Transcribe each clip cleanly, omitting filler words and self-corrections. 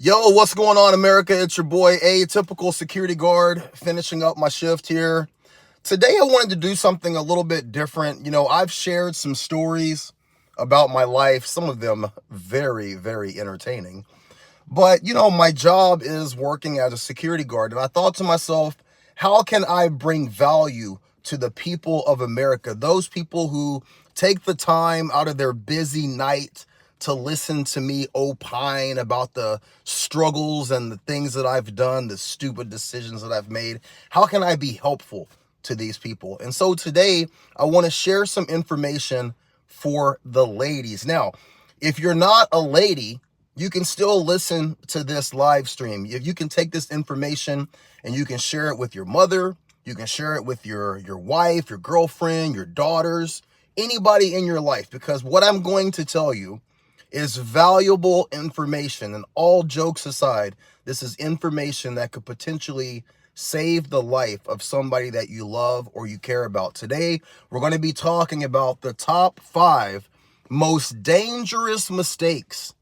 Yo, what's going on, America? It's your boy, A, typical security guard, finishing up my shift here. Today, I wanted to do something a little bit different. I've shared some stories about my life, some of them very, very entertaining. But, my job is working as a security guard. And I thought to myself, how can I bring value to the people of America? Those people who take the time out of their busy night to listen to me opine about the struggles and the things that I've done, the stupid decisions that I've made. How can I be helpful to these people? And so today, I want to share some information for the ladies. Now, if you're not a lady, you can still listen to this live stream. If you can take this information and you can share it with your mother, you can share it with your wife, your girlfriend, your daughters, anybody in your life, because what I'm going to tell you is valuable information. And all jokes aside, this is information that could potentially save the life of somebody that you love or you care about. Today, we're going to be talking about the top 5 most dangerous mistakes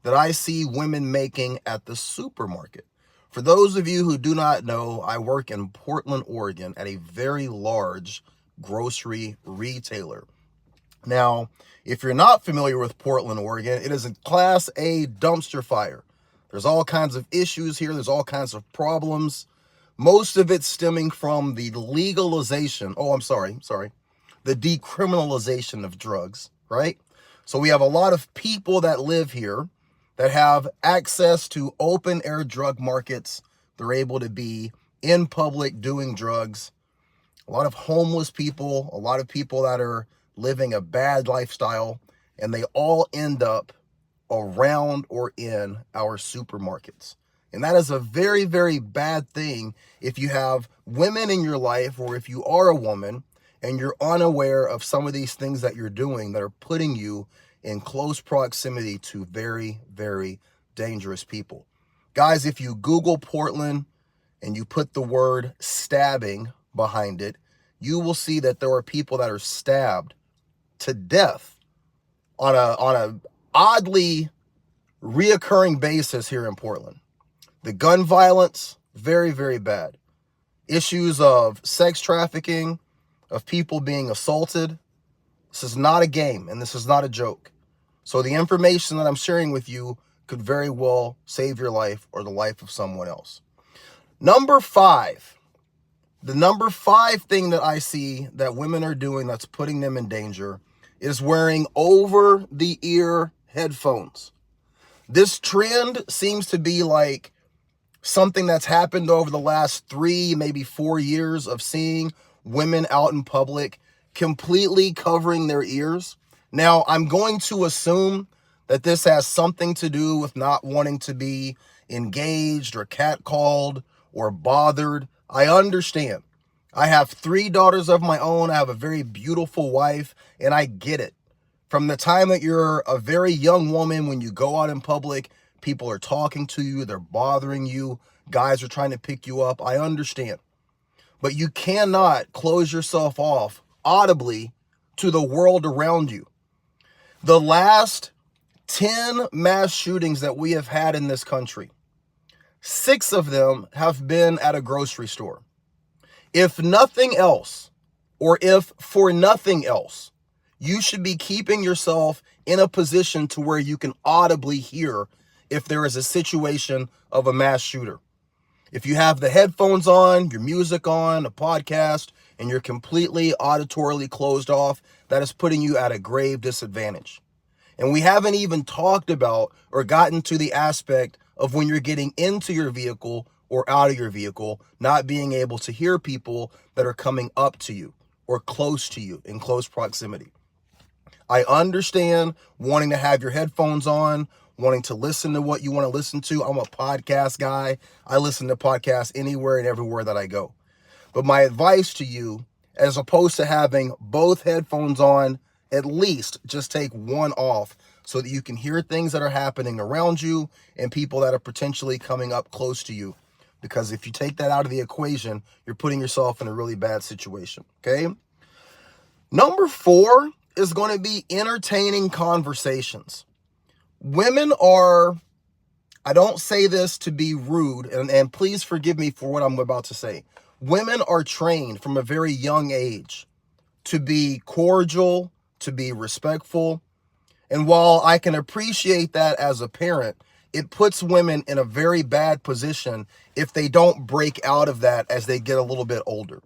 that I see women making at the supermarket. For those of you who do not know, I work in Portland, Oregon at a very large grocery retailer. Now, if you're not familiar with Portland, Oregon, it is a Class A dumpster fire. There's all kinds of issues here. There's all kinds of problems. Most of it stemming from the legalization. The decriminalization of drugs, right? So we have a lot of people that live here that have access to open air drug markets. They're able to be in public doing drugs. A lot of homeless people, a lot of people that are living a bad lifestyle, and they all end up around or in our supermarkets. And that is a very, very bad thing if you have women in your life, or if you are a woman and you're unaware of some of these things that you're doing that are putting you in close proximity to very, very dangerous people. Guys, if you Google Portland and you put the word stabbing behind it, you will see that there are people that are stabbed to death on a oddly reoccurring basis here in Portland. The gun violence, very, very bad. Issues of sex trafficking, of people being assaulted. This is not a game, and this is not a joke. So the information that I'm sharing with you could very well save your life or the life of someone else. Number 5. The number 5 thing that I see that women are doing that's putting them in danger is wearing over-the-ear headphones. This trend seems to be like something that's happened over the last 3, maybe 4 years of seeing women out in public completely covering their ears. Now, I'm going to assume that this has something to do with not wanting to be engaged or catcalled or bothered. I understand. I have 3 daughters of my own. I have a very beautiful wife, and I get it. From the time that you're a very young woman, when you go out in public, people are talking to you, they're bothering you, guys are trying to pick you up. I understand. But you cannot close yourself off audibly to the world around you. The last 10 mass shootings that we have had in this country, 6 of them have been at a grocery store. If nothing else, or if for nothing else, you should be keeping yourself in a position to where you can audibly hear if there is a situation of a mass shooter. If you have the headphones on, your music on, a podcast, and you're completely auditorily closed off, that is putting you at a grave disadvantage. And we haven't even talked about or gotten to the aspect of when you're getting into your vehicle or out of your vehicle, not being able to hear people that are coming up to you or close to you in close proximity. I understand wanting to have your headphones on, wanting to listen to what you want to listen to. I'm a podcast guy. I listen to podcasts anywhere and everywhere that I go. But my advice to you, as opposed to having both headphones on, at least just take one off so that you can hear things that are happening around you and people that are potentially coming up close to you. Because if you take that out of the equation, you're putting yourself in a really bad situation, okay? Number 4 is going to be entertaining conversations. Women are I don't say this to be rude, and please forgive me for what I'm about to say. Women are trained from a very young age to be cordial, to be respectful. And while I can appreciate that as a parent, it puts women in a very bad position if they don't break out of that as they get a little bit older.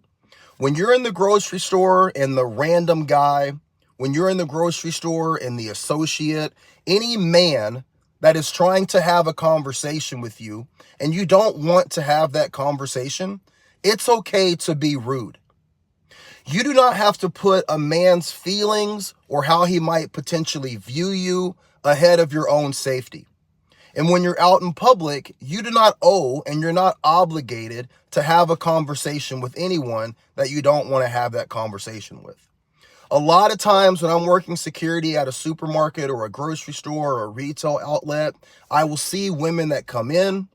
When you're in the grocery store and the random guy, when you're in the grocery store and the associate, any man that is trying to have a conversation with you and you don't want to have that conversation, it's okay to be rude. You do not have to put a man's feelings or how he might potentially view you ahead of your own safety. And when you're out in public, you do not owe and you're not obligated to have a conversation with anyone that you don't want to have that conversation with. A lot of times when I'm working security at a supermarket or a grocery store or a retail outlet, I will see women that come in.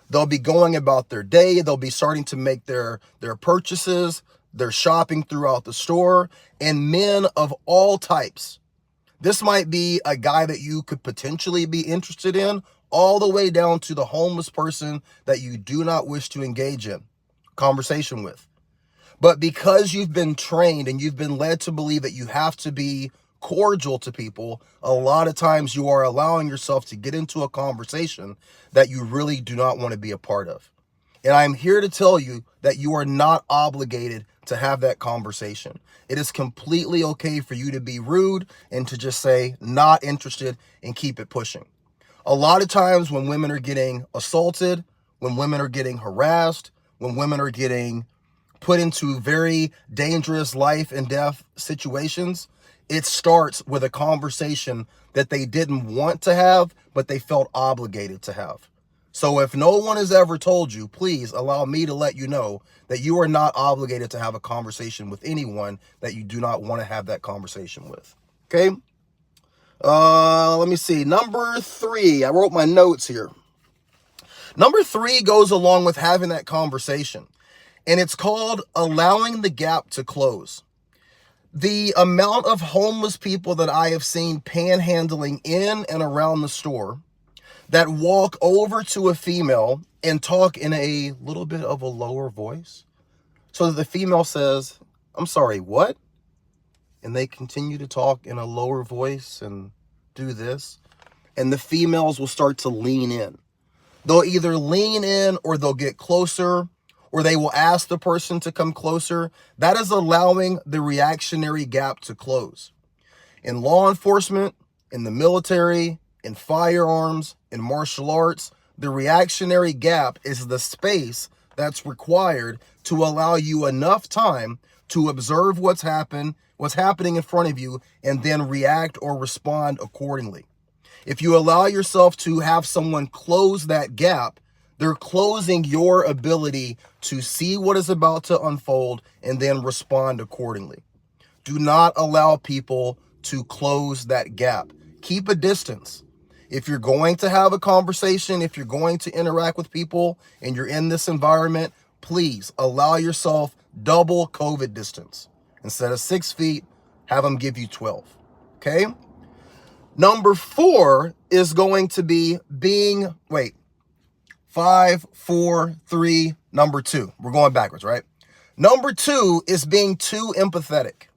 They'll be going about their day. They'll be starting to make their purchases. They're shopping throughout the store, and men of all types. This might be a guy that you could potentially be interested in, all the way down to the homeless person that you do not wish to engage in conversation with. But because you've been trained and you've been led to believe that you have to be cordial to people, a lot of times you are allowing yourself to get into a conversation that you really do not want to be a part of. And I'm here to tell you that you are not obligated to have that conversation. It is completely okay for you to be rude and to just say, not interested, and keep it pushing. A lot of times when women are getting assaulted, when women are getting harassed, when women are getting put into very dangerous life and death situations, it starts with a conversation that they didn't want to have, but they felt obligated to have. So if no one has ever told you, please allow me to let you know that you are not obligated to have a conversation with anyone that you do not want to have that conversation with. Okay? Let me see. Number 3, I wrote my notes here. Number 3 goes along with having that conversation, and it's called allowing the gap to close. The amount of homeless people that I have seen panhandling in and around the store that walk over to a female and talk in a little bit of a lower voice so that the female says, "I'm sorry, what?" And they continue to talk in a lower voice and do this. And the females will start to lean in. They'll either lean in or they'll get closer, or they will ask the person to come closer. That is allowing the reactionary gap to close. In law enforcement, in the military, in firearms, in martial arts, the reactionary gap is the space that's required to allow you enough time to observe what's happening in front of you, and then react or respond accordingly. If you allow yourself to have someone close that gap, they're closing your ability to see what is about to unfold and then respond accordingly. Do not allow people to close that gap. Keep a distance. If you're going to have a conversation, if you're going to interact with people and you're in this environment, please allow yourself double COVID distance. Instead of 6 feet, have them give you 12. Okay? Number 4 is going to be 5, 4, 3, number 2. We're going backwards, right? Number 2 is being too empathetic.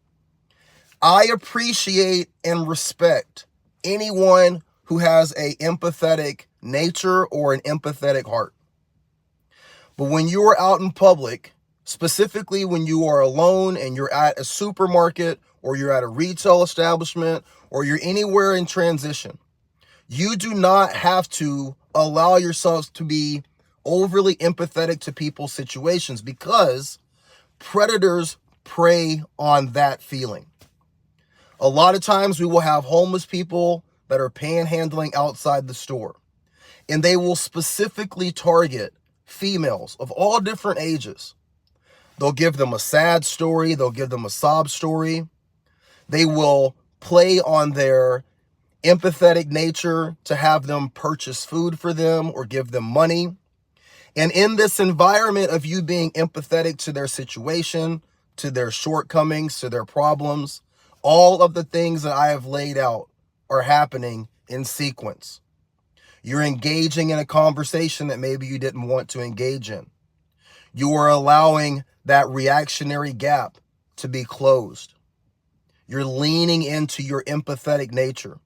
I appreciate and respect anyone who has an empathetic nature or an empathetic heart. But when you are out in public, specifically when you are alone and you're at a supermarket or you're at a retail establishment or you're anywhere in transition, you do not have to allow yourselves to be overly empathetic to people's situations, because predators prey on that feeling. A lot of times we will have homeless people that are panhandling outside the store, and they will specifically target females of all different ages. They'll give them a sad story. They'll give them a sob story. They will play on their empathetic nature to have them purchase food for them or give them money. And in this environment of you being empathetic to their situation, to their shortcomings, to their problems, all of the things that I have laid out are happening in sequence. You're engaging in a conversation that maybe you didn't want to engage in. You are allowing that reactionary gap to be closed. You're leaning into your empathetic nature.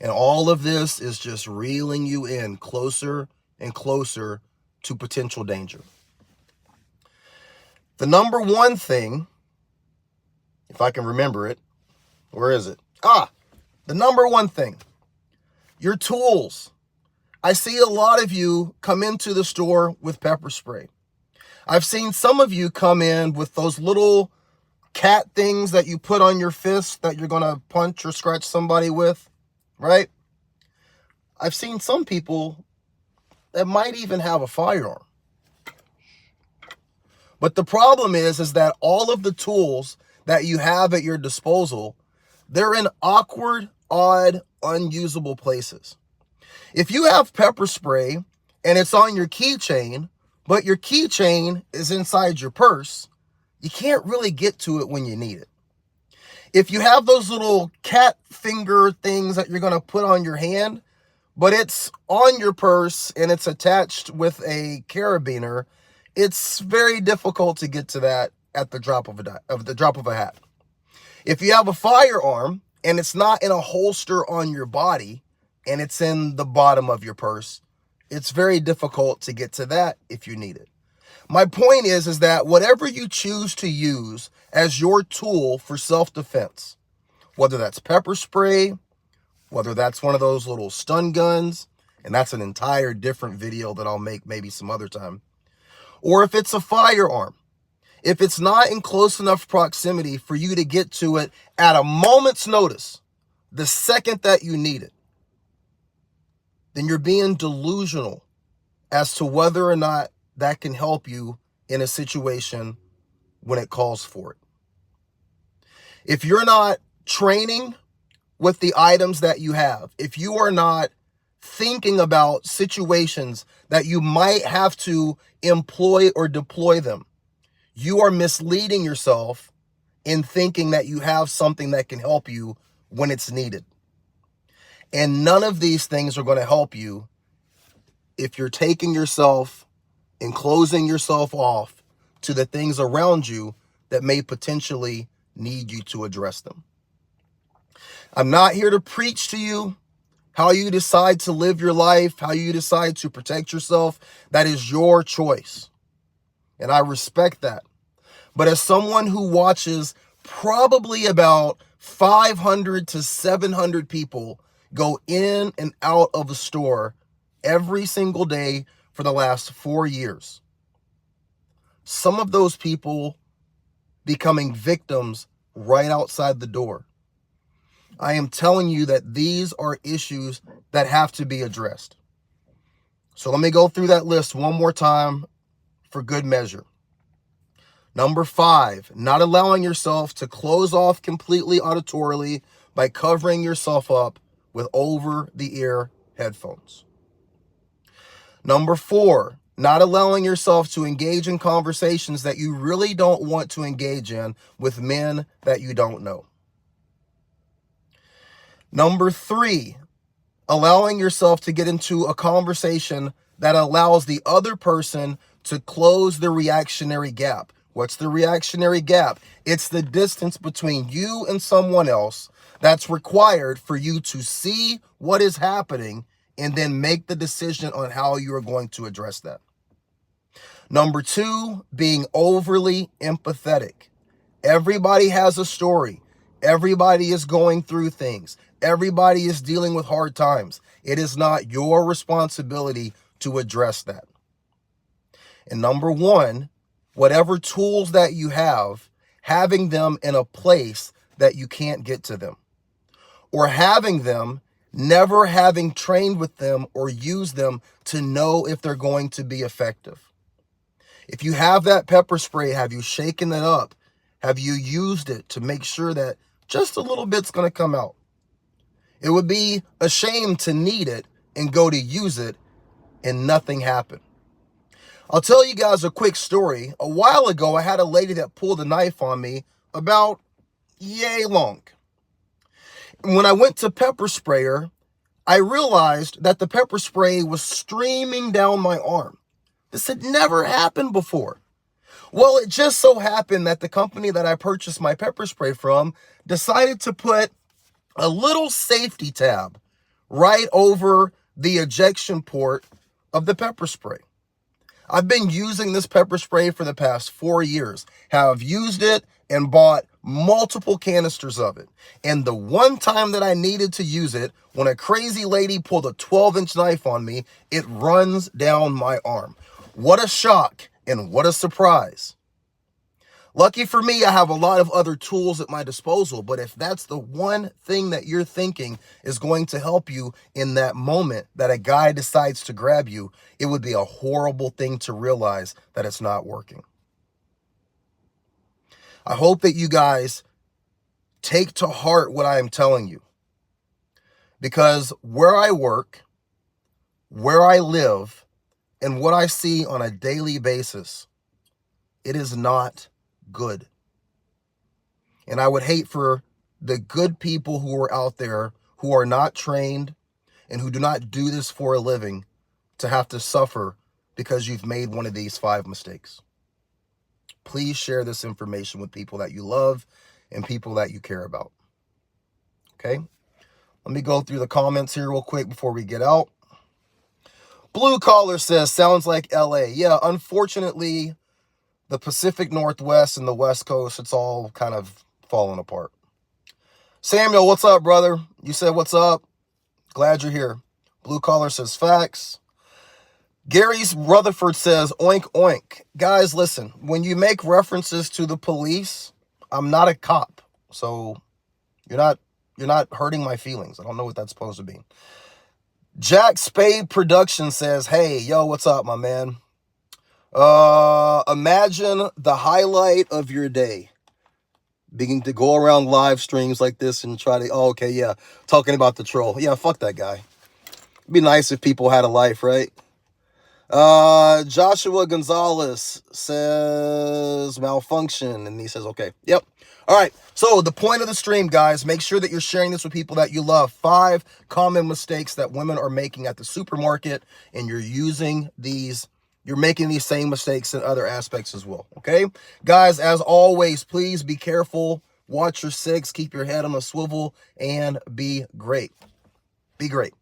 And all of this is just reeling you in closer and closer to potential danger. The number one thing, if I can remember it, where is it? The number one thing, your tools. I see a lot of you come into the store with pepper spray. I've seen some of you come in with those little cat things that you put on your fist that you're going to punch or scratch somebody with, right? I've seen some people that might even have a firearm. But the problem is that all of the tools that you have at your disposal, they're in awkward, odd, unusable places. If you have pepper spray and it's on your keychain, but your keychain is inside your purse, you can't really get to it when you need it. If you have those little cat finger things that you're going to put on your hand, but it's on your purse and it's attached with a carabiner, it's very difficult to get to that at the drop of a hat. If you have a firearm and it's not in a holster on your body and it's in the bottom of your purse, it's very difficult to get to that if you need it. My point is that whatever you choose to use as your tool for self-defense, whether that's pepper spray, whether that's one of those little stun guns, and that's an entire different video that I'll make maybe some other time, or if it's a firearm, if it's not in close enough proximity for you to get to it at a moment's notice, the second that you need it, then you're being delusional as to whether or not that can help you in a situation when it calls for it. If you're not training with the items that you have, if you are not thinking about situations that you might have to employ or deploy them, you are misleading yourself in thinking that you have something that can help you when it's needed. And none of these things are going to help you if you're taking yourself and closing yourself off to the things around you that may potentially need you to address them. I'm not here to preach to you how you decide to live your life, how you decide to protect yourself. That is your choice. And I respect that. But as someone who watches probably about 500 to 700 people go in and out of a store every single day for the last 4 years, some of those people becoming victims right outside the door. I am telling you that these are issues that have to be addressed. So let me go through that list one more time for good measure. Number 5, not allowing yourself to close off completely auditorily by covering yourself up with over-the-ear headphones. Number 4, not allowing yourself to engage in conversations that you really don't want to engage in with men that you don't know. Number 3, allowing yourself to get into a conversation that allows the other person to close the reactionary gap. What's the reactionary gap? It's the distance between you and someone else that's required for you to see what is happening and then make the decision on how you are going to address that. Number 2, being overly empathetic. Everybody has a story. Everybody is going through things. Everybody is dealing with hard times. It is not your responsibility to address that. And number 1, whatever tools that you have, having them in a place that you can't get to them. Or having them, never having trained with them or used them to know if they're going to be effective. If you have that pepper spray, have you shaken it up? Have you used it to make sure that just a little bit's going to come out? It would be a shame to need it and go to use it and nothing happen. I'll tell you guys a quick story. A while ago, I had a lady that pulled a knife on me about yay long. When I went to pepper spray her, I realized that the pepper spray was streaming down my arm. This had never happened before. Well, it just so happened that the company that I purchased my pepper spray from decided to put a little safety tab right over the ejection port of the pepper spray. I've been using this pepper spray for the past 4 years, have used it and bought multiple canisters of it. And the one time that I needed to use it, when a crazy lady pulled a 12-inch knife on me, it runs down my arm. What a shock and what a surprise. Lucky for me, I have a lot of other tools at my disposal, but if that's the one thing that you're thinking is going to help you in that moment that a guy decides to grab you, it would be a horrible thing to realize that it's not working. I hope that you guys take to heart what I am telling you, because where I work, where I live, and what I see on a daily basis, it is not good. And I would hate for the good people who are out there who are not trained and who do not do this for a living to have to suffer because you've made one of these 5 mistakes. Please share this information with people that you love and people that you care about. Okay? Let me go through the comments here real quick before we get out. Blue Collar says, sounds like LA. Yeah, unfortunately, the Pacific Northwest and the West Coast, it's all kind of falling apart. Samuel, what's up, brother? You said what's up? Glad you're here. Blue Collar says facts. Gary's Rutherford says oink oink. Guys, listen, when you make references to the police, I'm not a cop. So you're not hurting my feelings. I don't know what that's supposed to be. Jack Spade Production says, hey, yo, what's up, my man? Imagine the highlight of your day. Beginning to go around live streams like this and try to, oh, okay, yeah, talking about the troll. Yeah, fuck that guy. It'd be nice if people had a life, right? Joshua Gonzalez says malfunction, and he says, okay, yep. All right, so the point of the stream, guys, make sure that you're sharing this with people that you love. 5 common mistakes that women are making at the supermarket, and you're making these same mistakes in other aspects as well, okay? Guys, as always, please be careful, watch your 6, keep your head on a swivel, and be great. Be great.